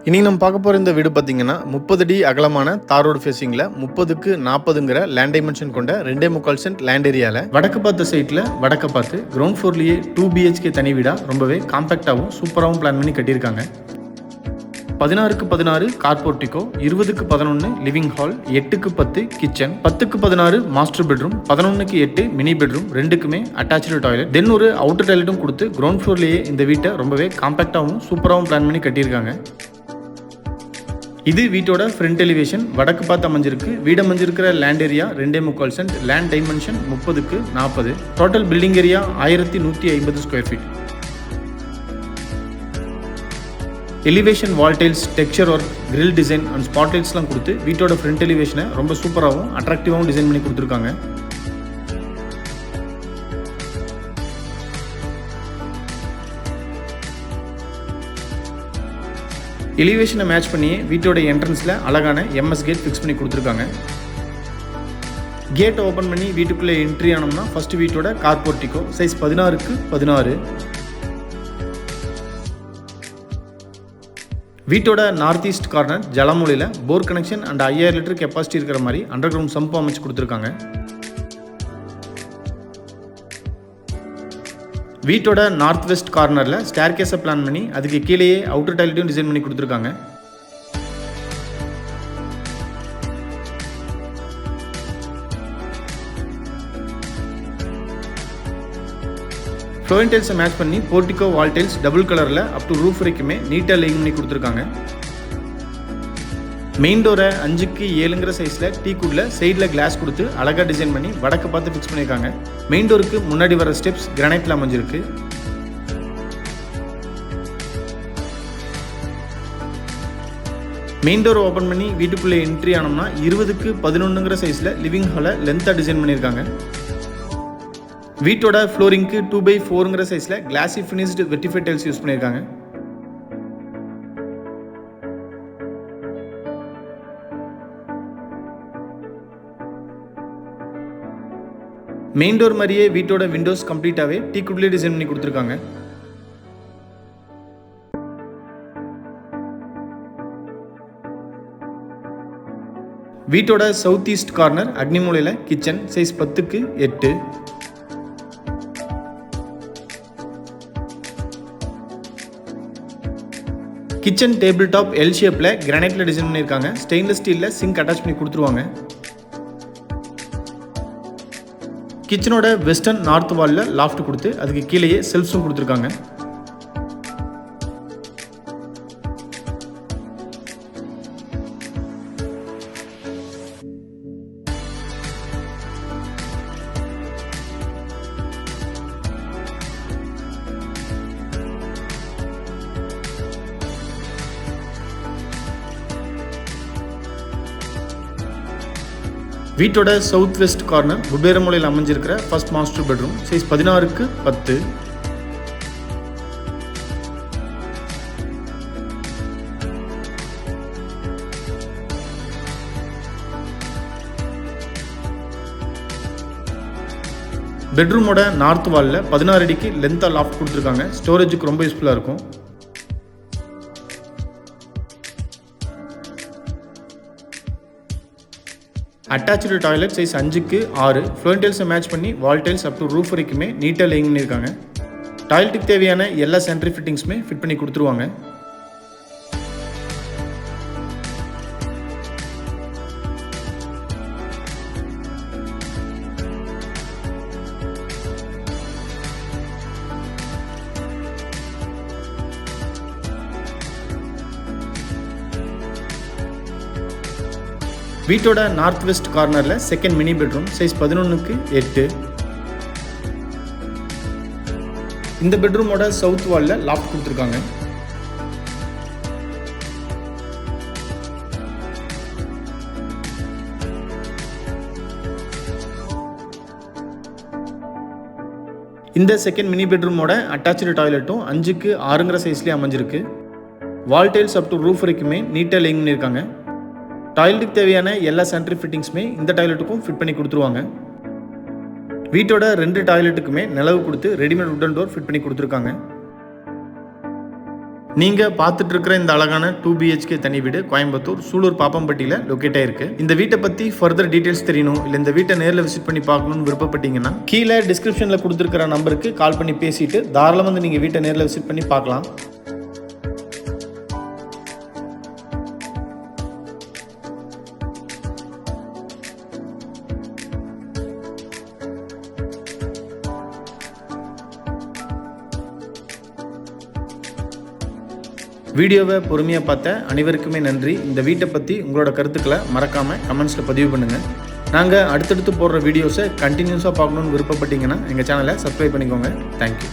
இன்னைக்கு நம்ம பார்க்க போகிற இந்த வீடு பார்த்தீங்கன்னா 30 அடி அகலமான தார் ரோடு ஃபேஸிங்கில் 30க்கு 40ங்கிற லேண்ட் டைமென்ஷன் கொண்ட 2.25 சென்ட் லேண்ட் ஏரியாவில் வடக்கு பார்த்த சைட்டில் வடக்க பார்த்து கிரவுண்ட் ஃப்ளோர்லேயே 2 BHK தனி வீடாக ரொம்பவே காம்பேக்டாகவும் சூப்பராகவும் பிளான் பண்ணி கட்டியிருக்காங்க. 16க்கு 16 கார்போர்டிகோ, 20க்கு 11 லிவிங் ஹால், 8க்கு 10 கிச்சன், 10க்கு 16 மாஸ்டர் பெட்ரூம், 11க்கு 8 மினி பெட்ரூம், ரெண்டுக்குமே அட்டாச்சு டாய்லெட், தென் ஒரு அவுட்டர் டாய்லெட்டும் கொடுத்து கிரவுண்ட் ஃப்ளோர்லேயே இந்த வீட்டை ரொம்பவே காம்பேக்டாகவும் சூப்பராகவும் பிளான் பண்ணி கட்டியிருக்காங்க. இது வீட்டோட ஃப்ரண்ட் எலிவேஷன். வடக்கு பார்த்து அமைஞ்சிருக்கு. வீடு அமைஞ்சிருக்கிற land area 2.25 cent, land dimension 30க்கு 40, total building area 1150 square feet. Elevation wall tiles, texture work, grill design and spot லைட்ஸ்லாம் கொடுத்து வீட்டோட ஃப்ரண்ட் எலிவேஷனை ரொம்ப சூப்பராகவும் அட்ராக்டிவாகவும் டிசைன் பண்ணி கொடுத்துருக்காங்க. எலிவேஷனை மேட்ச் பண்ணி வீட்டோட என்ட்ரன்ஸில் அழகான MS கேட் ஃபிக்ஸ் பண்ணி கொடுத்துருக்காங்க. கேட்டை ஓப்பன் பண்ணி வீட்டுக்குள்ளே என்ட்ரி ஆனோம்னா ஃபர்ஸ்ட் வீட்டோட கார்போர்டிகோ சைஸ் 16க்கு 16. வீட்டோட நார்த் ஈஸ்ட் கார்னர் ஜலமூலையில் bore connection and 5000 litre capacity இருக்கிற மாதிரி அண்டர் கிரவுண்ட் சம்பு அமைச்சு கொடுத்துருக்காங்க. வீட்டோட நார்த் வெஸ்ட் கார்னரில் ஸ்டேர் கேஸை பிளான் பண்ணி அதுக்கு கீழேயே அவுட்டர் டாய்லெட்டையும் டிசைன் பண்ணி கொடுத்துருக்காங்க. ஃப்ளோரிங் டைல்ஸை மேட்ச் பண்ணி போர்டிகோ வால் டைல்ஸ் டபுள் கலரில் அப் டு ரூஃப் வரைக்குமே நீட்டாக லேயிங் பண்ணி கொடுத்துருக்காங்க. மெயின் டோரை 5க்கு 7ங்கிற சைஸில் டீக்குட்டில் சைடில் கிளாஸ் கொடுத்து அழகாக டிசைன் பண்ணி வடக்க பார்த்து ஃபிக்ஸ் பண்ணியிருக்காங்க. மெயின் டோருக்கு முன்னாடி வர ஸ்டெப்ஸ் கிரானைட்டில் அமைஞ்சிருக்கு. மெயின் டோர் ஓப்பன் பண்ணி வீட்டுக்குள்ளே என்ட்ரி ஆனோம்னா 20க்கு 11ங்கிற சைஸில் லிவிங் ஹாலை லென்த்தாக டிசைன் பண்ணியிருக்காங்க. வீட்டோட ஃப்ளோரிங்க்கு 2x4ங்கிற சைஸில் glossy finished vitrified tiles use பண்ணியிருக்காங்க. மெயின் டோர் மாதிரியே வீட்டோட விண்டோஸ் கம்ப்ளீட்டாகவே டீக்குட்லேயே டிசைன் பண்ணி கொடுத்துருக்காங்க. வீட்டோட சவுத் ஈஸ்ட் கார்னர் அக்னிமூலையில் கிச்சன் சைஸ் 10க்கு 8. கிச்சன் டேபிள் டாப் எல் ஷேப்பில் கிரானைட்டில் டிசைன் பண்ணியிருக்காங்க. ஸ்டெயின்லெஸ் ஸ்டீலில் சிங்க் அட்டாச் பண்ணி கொடுத்துருவாங்க. கிச்சனோட வெஸ்டர்ன் நார்த் வாலில் லாஃப்ட் கொடுத்து அதுக்கு கீழேயே செல்ஃப்ஸும் கொடுத்துருக்காங்க. வீட்டோட சவுத் வெஸ்ட் கார்னர் குபேர மூலையில் அமைஞ்சிருக்கிற ஃபர்ஸ்ட் மாஸ்டர் பெட்ரூம் சைஸ் 16க்கு 10. பெட்ரூமோட நார்த் வாலில் 16 அடிக்கு லென்த்தாக லாஃப்ட் கொடுத்துருக்காங்க. ஸ்டோரேஜுக்கு ரொம்ப யூஸ்ஃபுல்லாக இருக்கும். அட்டாச்சு டாய்லெட் சைஸ் 5க்கு 6. ஃப்ளோரிங் டைல்ஸை மேட்ச் பண்ணி wall tiles up to roof வரைக்குமே நீட்டாக லேயிங் பண்ணியிருக்காங்க. டாய்லெட்டுக்கு தேவையான எல்லா சென்ட்ரி ஃபிட்டிங்ஸுமே ஃபிட் பண்ணி கொடுத்துருவாங்க. வீட்டோட நார்த் வெஸ்ட் கார்னரில் செகண்ட் மினி பெட்ரூம் சைஸ் 11க்கு 8. இந்த பெட்ரூமோட சவுத் வாலில் லாஃப்ட் கொடுத்துருக்காங்க. இந்த செகண்ட் மினி பெட்ரூமோட அட்டாச்சு டாய்லெட்டும் 5க்கு 6ங்கிற சைஸ்லேயே அமைஞ்சிருக்கு. வால் டைல்ஸ் அப் டு ரூஃப் வரைக்குமே நீட்டாக லேயிங் பண்ணியிருக்காங்க. டாய்லெட்டுக்கு தேவையான எல்லா சென்ட்ரி ஃபிட்டிங்ஸுமே இந்த டாய்லெட்டுக்கும் ஃபிட் பண்ணி கொடுத்துருவாங்க. வீட்டோட 2 டாய்லெட்டுக்குமே நிலவு கொடுத்து ரெடிமேட் உட்டன் டோர் ஃபிட் பண்ணி கொடுத்துருக்காங்க. நீங்கள் பார்த்துட்டு இருக்கிற இந்த அழகான 2 BHK தனி வீடு கோயம்புத்தூர் சூலூர் பாப்பம்பட்டியில் லொக்கேட் ஆயிருக்கு. இந்த வீட்டை பற்றி ஃபர்தர் டீடைல்ஸ் தெரியணும் இல்லை இந்த வீட்டை நேரில் விசிட் பண்ணி பார்க்கணும்னு விருப்பப்பட்டீங்கன்னா கீழே டிஸ்கிரிப்ஷனில் கொடுத்துருக்கிற நம்பருக்கு கால் பண்ணி பேசிட்டு தாராளமாக வந்து நீங்கள் வீட்டை நேரில் விசிட் பண்ணி பார்க்கலாம். வீடியோவை பொறுமையாக பார்த்த அனைவருக்குமே நன்றி. இந்த வீட்டை பற்றி உங்களோட கருத்துக்களை மறக்காமல் கமெண்ட்ஸில் பதிவு பண்ணுங்கள். நாங்கள் அடுத்தடுத்து போடுற வீடியோஸை கண்டினியூஸாக பார்க்கணுன்னு விருப்பப்பட்டீங்கன்னா எங்கள் சேனலை சப்ஸ்கிரைப் பண்ணிக்கோங்க. தேங்க்யூ.